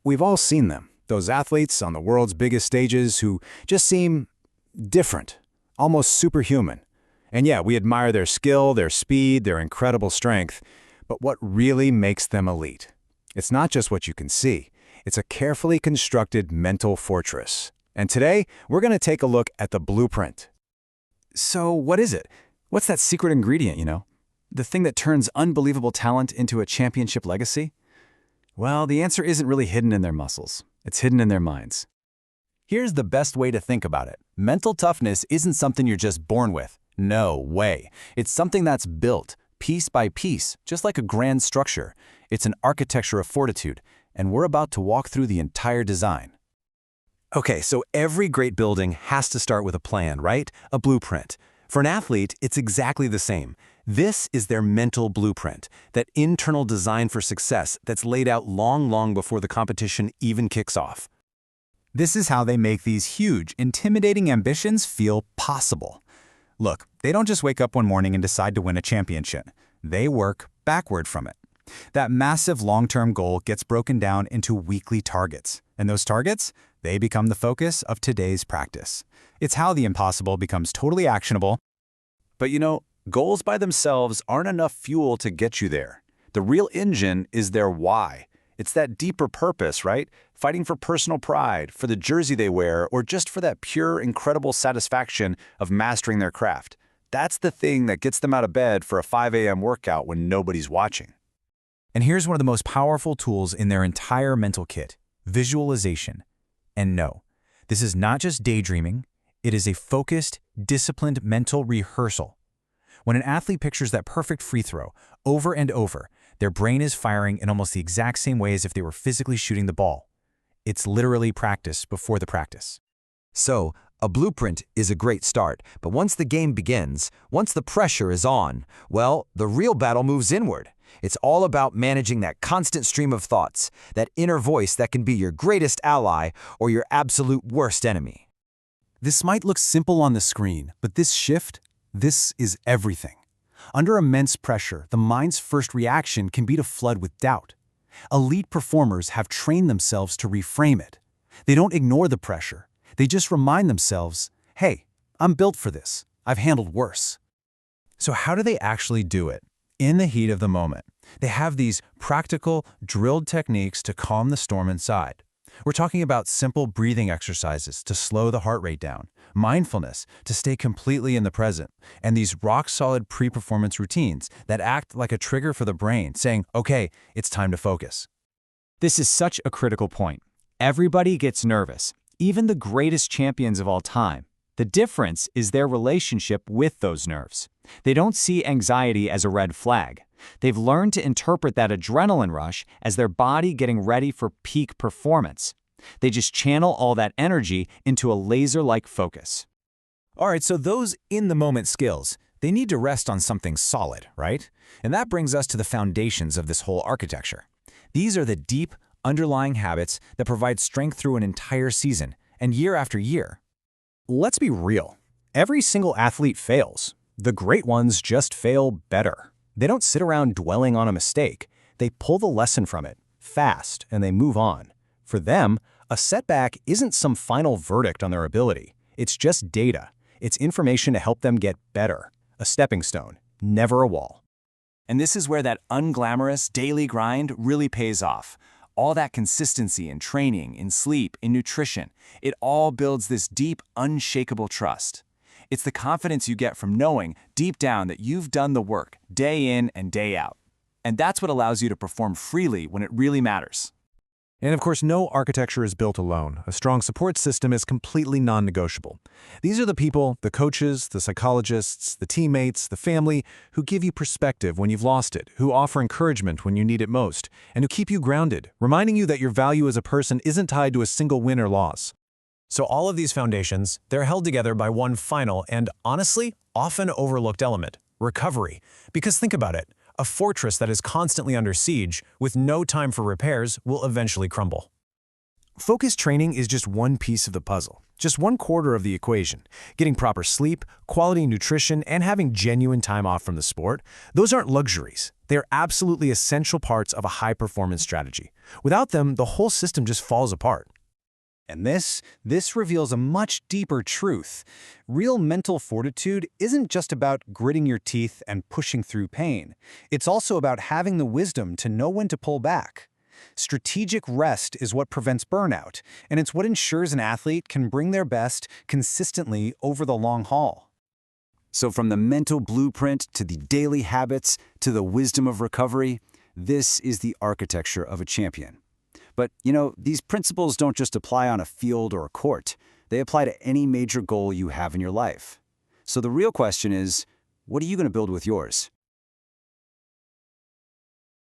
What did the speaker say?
We've all seen them, those athletes on the world's biggest stages who just seem different, almost superhuman. And yeah, we admire their skill, their speed, their incredible strength, but what really makes them elite? It's not just what you can see. It's a carefully constructed mental fortress. And today, we're going to take a look at the blueprint. So what is it? What's that secret ingredient? The thing that turns unbelievable talent into a championship legacy? Well, the answer isn't really hidden in their muscles. It's hidden in their minds. Here's the best way to think about it. Mental toughness isn't something you're just born with. No way. It's something that's built, piece by piece, just like a grand structure. It's an architecture of fortitude, and we're about to walk through the entire design. Okay, so every great building has to start with a plan, right? A blueprint. For an athlete, it's exactly the same. This is their mental blueprint, that internal design for success that's laid out long before the competition even kicks off. This is how they make these huge, intimidating ambitions feel possible. Look, they don't just wake up one morning and decide to win a championship. They work backward from it. That massive long-term goal gets broken down into weekly targets. And those targets, they become the focus of today's practice. It's how the impossible becomes totally actionable. But goals by themselves aren't enough fuel to get you there. The real engine is their why. It's that deeper purpose, right? Fighting for personal pride, for the jersey they wear, or just for that pure, incredible satisfaction of mastering their craft. That's the thing that gets them out of bed for a 5 a.m. workout when nobody's watching. And here's one of the most powerful tools in their entire mental kit: visualization. And no, this is not just daydreaming. It is a focused, disciplined mental rehearsal. When an athlete pictures that perfect free throw over and over, their brain is firing in almost the exact same way as if they were physically shooting the ball. It's literally practice before the practice. So, a blueprint is a great start, but once the game begins, once the pressure is on, well, the real battle moves inward. It's all about managing that constant stream of thoughts, that inner voice that can be your greatest ally or your absolute worst enemy. This might look simple on the screen, but this is everything. Under immense pressure, the mind's first reaction can be to flood with doubt. Elite performers have trained themselves to reframe it. They don't ignore the pressure. They just remind themselves, hey, I'm built for this. I've handled worse. So how do they actually do it? In the heat of the moment, they have these practical, drilled techniques to calm the storm inside. We're talking about simple breathing exercises to slow the heart rate down, mindfulness to stay completely in the present, and these rock-solid pre-performance routines that act like a trigger for the brain, saying, okay, it's time to focus. This is such a critical point. Everybody gets nervous, even the greatest champions of all time. The difference is their relationship with those nerves. They don't see anxiety as a red flag. They've learned to interpret that adrenaline rush as their body getting ready for peak performance. They just channel all that energy into a laser-like focus. All right, so those in-the-moment skills, they need to rest on something solid, right? And that brings us to the foundations of this whole architecture. These are the deep, underlying habits that provide strength through an entire season and year after year. Let's be real. Every single athlete fails. The great ones just fail better. They don't sit around dwelling on a mistake. They pull the lesson from it, fast, and they move on. For them, a setback isn't some final verdict on their ability. It's just data. It's information to help them get better. A stepping stone, never a wall. And this is where that unglamorous daily grind really pays off. All that consistency in training, in sleep, in nutrition, it all builds this deep, unshakable trust. It's the confidence you get from knowing deep down that you've done the work day in and day out. And that's what allows you to perform freely when it really matters. And of course, no architecture is built alone. A strong support system is completely non-negotiable. These are the people, the coaches, the psychologists, the teammates, the family, who give you perspective when you've lost it, who offer encouragement when you need it most, and who keep you grounded, reminding you that your value as a person isn't tied to a single win or loss. So all of these foundations, they're held together by one final and, honestly, often overlooked element: recovery. Because think about it. A fortress that is constantly under siege, with no time for repairs, will eventually crumble. Focus training is just one piece of the puzzle. just 1/4 of the equation. Getting proper sleep, quality nutrition, and having genuine time off from the sport, those aren't luxuries. They are absolutely essential parts of a high-performance strategy. Without them, the whole system just falls apart. And this reveals a much deeper truth. Real mental fortitude isn't just about gritting your teeth and pushing through pain. It's also about having the wisdom to know when to pull back. Strategic rest is what prevents burnout, and it's what ensures an athlete can bring their best consistently over the long haul. So from the mental blueprint to the daily habits to the wisdom of recovery, this is the architecture of a champion. But, these principles don't just apply on a field or a court. They apply to any major goal you have in your life. So the real question is, what are you going to build with yours?